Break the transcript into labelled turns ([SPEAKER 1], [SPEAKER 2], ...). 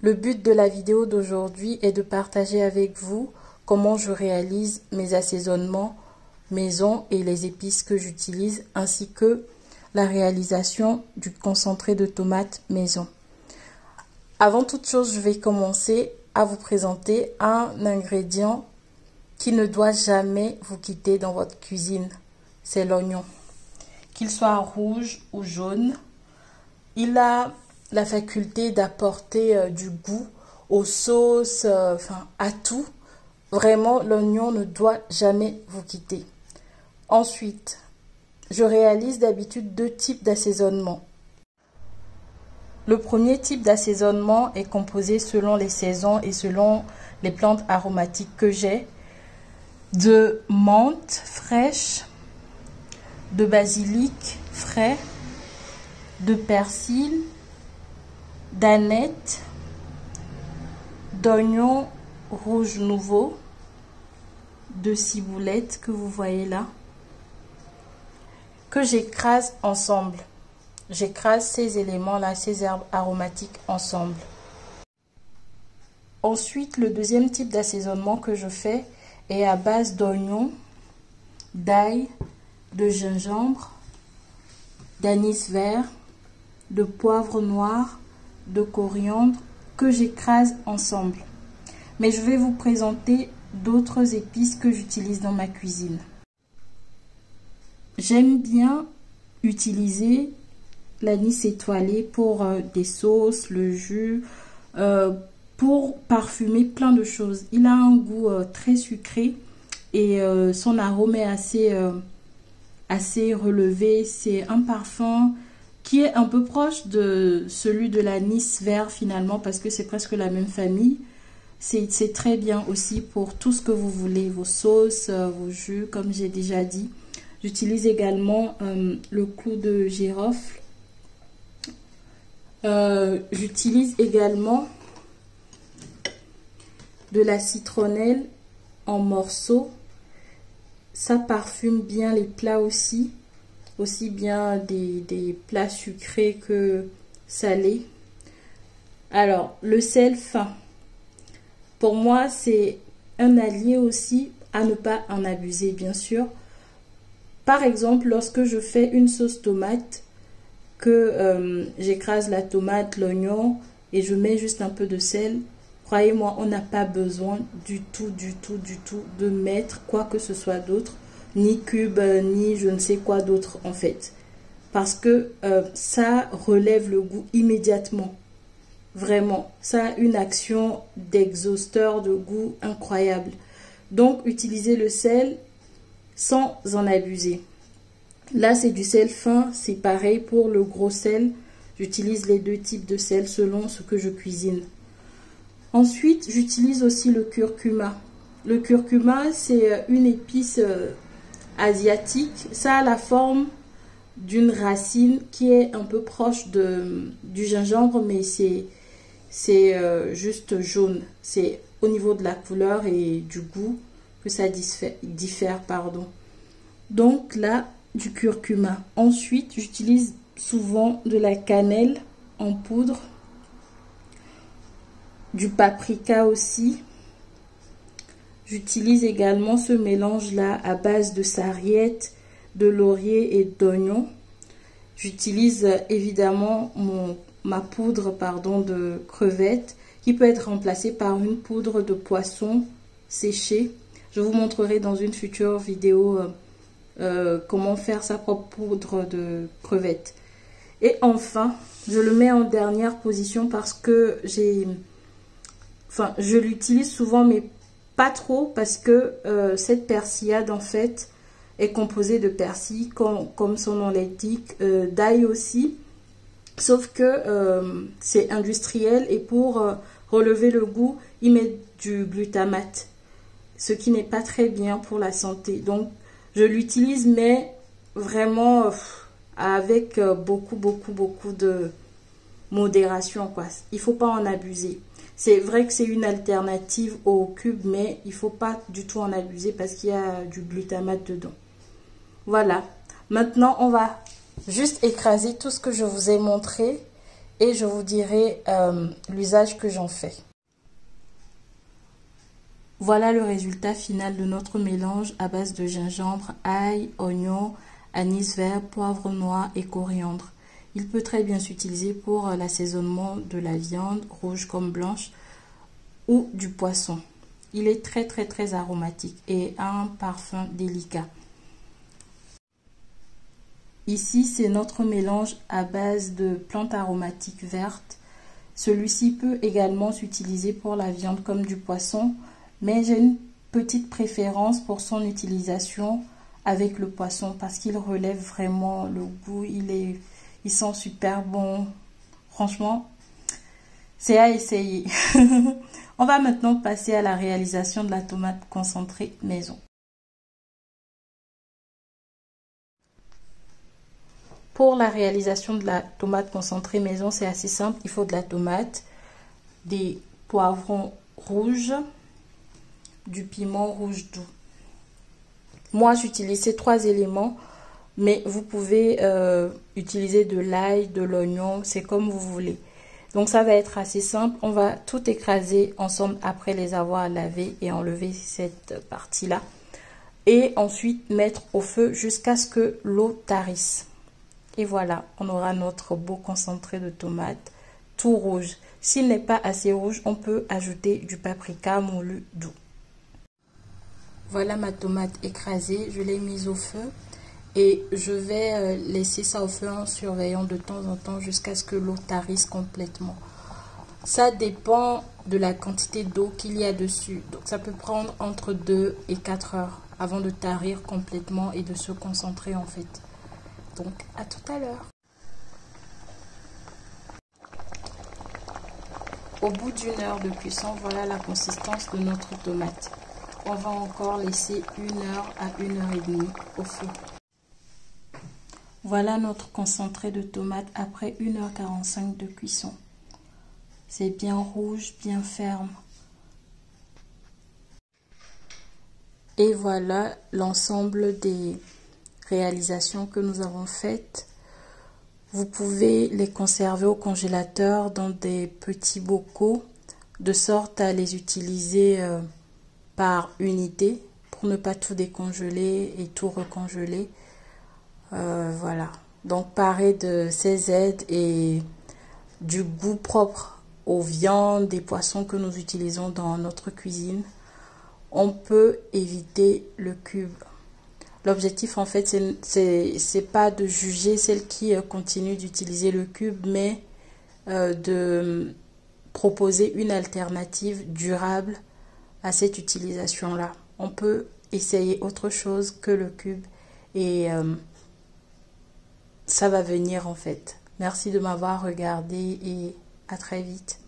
[SPEAKER 1] Le but de la vidéo d'aujourd'hui est de partager avec vous comment je réalise mes assaisonnements maison et les épices que j'utilise, ainsi que la réalisation du concentré de tomates maison. Avant toute chose, je vais commencer à vous présenter un ingrédient qui ne doit jamais vous quitter dans votre cuisine. C'est l'oignon. Qu'il soit rouge ou jaune, il a la faculté d'apporter du goût aux sauces, à tout. Vraiment, l'oignon ne doit jamais vous quitter. Ensuite, je réalise d'habitude deux types d'assaisonnement. Le premier type d'assaisonnement est composé selon les saisons et selon les plantes aromatiques que j'ai, de menthe fraîche, de basilic frais, de persil, d'aneth, d'oignons rouges nouveaux, de ciboulette que vous voyez là, que j'écrase ensemble. J'écrase ces éléments-là, ces herbes aromatiques ensemble. Ensuite, le deuxième type d'assaisonnement que je fais est à base d'oignons, d'ail, de gingembre, d'anis vert, de poivre noir, de coriandre que j'écrase ensemble. Mais je vais vous présenter d'autres épices que j'utilise dans ma cuisine. J'aime bien utiliser l'anis étoilé pour des sauces, le jus, pour parfumer plein de choses. Il a un goût très sucré et son arôme est assez relevé. C'est un parfum qui est un peu proche de celui de l'anis vert finalement, parce que c'est presque la même famille. C'est très bien aussi pour tout ce que vous voulez, vos sauces, vos jus, comme j'ai déjà dit. J'utilise également le clou de girofle. J'utilise également de la citronnelle en morceaux. Ça parfume bien les plats aussi bien des plats sucrés que salés. Alors, le sel fin, pour moi, c'est un allié aussi à ne pas en abuser, bien sûr. Par exemple, lorsque je fais une sauce tomate, que j'écrase la tomate, l'oignon et je mets juste un peu de sel, croyez-moi, on n'a pas besoin du tout de mettre quoi que ce soit d'autre, ni cube, ni je ne sais quoi d'autre en fait. Parce que ça relève le goût immédiatement. Vraiment, ça a une action d'exhausteur de goût incroyable. Donc, utilisez le sel sans en abuser. Là, c'est du sel fin, c'est pareil pour le gros sel. J'utilise les deux types de sel selon ce que je cuisine. Ensuite, j'utilise aussi le curcuma. Le curcuma, c'est une épice asiatique. Ça a la forme d'une racine qui est un peu proche du gingembre, mais c'est juste jaune. C'est au niveau de la couleur et du goût que ça diffère, pardon. Donc là, du curcuma. Ensuite, j'utilise souvent de la cannelle en poudre, du paprika aussi. J'utilise également ce mélange-là à base de sarriette, de laurier et d'oignon. J'utilise évidemment ma poudre de crevettes qui peut être remplacée par une poudre de poisson séché. Je vous montrerai dans une future vidéo comment faire sa propre poudre de crevettes. Et enfin, je le mets en dernière position parce que je l'utilise souvent, mais pas trop, parce que cette persillade en fait est composée de persil, comme son nom l'indique, d'ail aussi, sauf que c'est industriel et pour relever le goût, il met du glutamate, ce qui n'est pas très bien pour la santé. Donc, je l'utilise, mais vraiment avec beaucoup de modération, quoi. Il faut pas en abuser. C'est vrai que c'est une alternative au cube, mais il faut pas du tout en abuser parce qu'il y a du glutamate dedans. Voilà. Maintenant, on va juste écraser tout ce que je vous ai montré et je vous dirai l'usage que j'en fais. Voilà le résultat final de notre mélange à base de gingembre, ail, oignon, anis vert, poivre noir et coriandre. Il peut très bien s'utiliser pour l'assaisonnement de la viande, rouge comme blanche, ou du poisson. Il est très aromatique et a un parfum délicat. Ici, c'est notre mélange à base de plantes aromatiques vertes. Celui-ci peut également s'utiliser pour la viande comme du poisson, mais j'ai une petite préférence pour son utilisation avec le poisson parce qu'il relève vraiment le goût. Il sent super bon. Franchement, c'est à essayer. On va maintenant passer à la réalisation de la tomate concentrée maison. Pour la réalisation de la tomate concentrée maison, c'est assez simple. Il faut de la tomate, des poivrons rouges, du piment rouge doux. Moi, j'utilise ces 3 éléments, mais vous pouvez utiliser de l'ail, de l'oignon, c'est comme vous voulez. Donc, ça va être assez simple. On va tout écraser ensemble après les avoir lavés et enlever cette partie-là. Et ensuite, mettre au feu jusqu'à ce que l'eau tarisse. Et voilà, on aura notre beau concentré de tomate tout rouge. S'il n'est pas assez rouge, on peut ajouter du paprika moulu doux. Voilà ma tomate écrasée, je l'ai mise au feu et je vais laisser ça au feu en surveillant de temps en temps jusqu'à ce que l'eau tarisse complètement. Ça dépend de la quantité d'eau qu'il y a dessus. Donc ça peut prendre entre 2 et 4 heures avant de tarir complètement et de se concentrer en fait. Donc à tout à l'heure. Au bout d'1 heure de cuisson, voilà la consistance de notre tomate. On va encore laisser 1 heure à 1h30 au feu. Voilà notre concentré de tomate après 1h45 de cuisson. C'est bien rouge, bien ferme. Et voilà l'ensemble des réalisations que nous avons faites. Vous pouvez les conserver au congélateur dans des petits bocaux de sorte à les utiliser par unité pour ne pas tout décongeler et tout recongeler. Voilà. Donc pareil de ces aides et du goût propre aux viandes et poissons que nous utilisons dans notre cuisine, on peut éviter le cube. L'objectif en fait c'est pas de juger celles qui continuent d'utiliser le cube, mais de proposer une alternative durable à cette utilisation-là. On peut essayer autre chose que le cube et ça va venir en fait. Merci de m'avoir regardé et à très vite.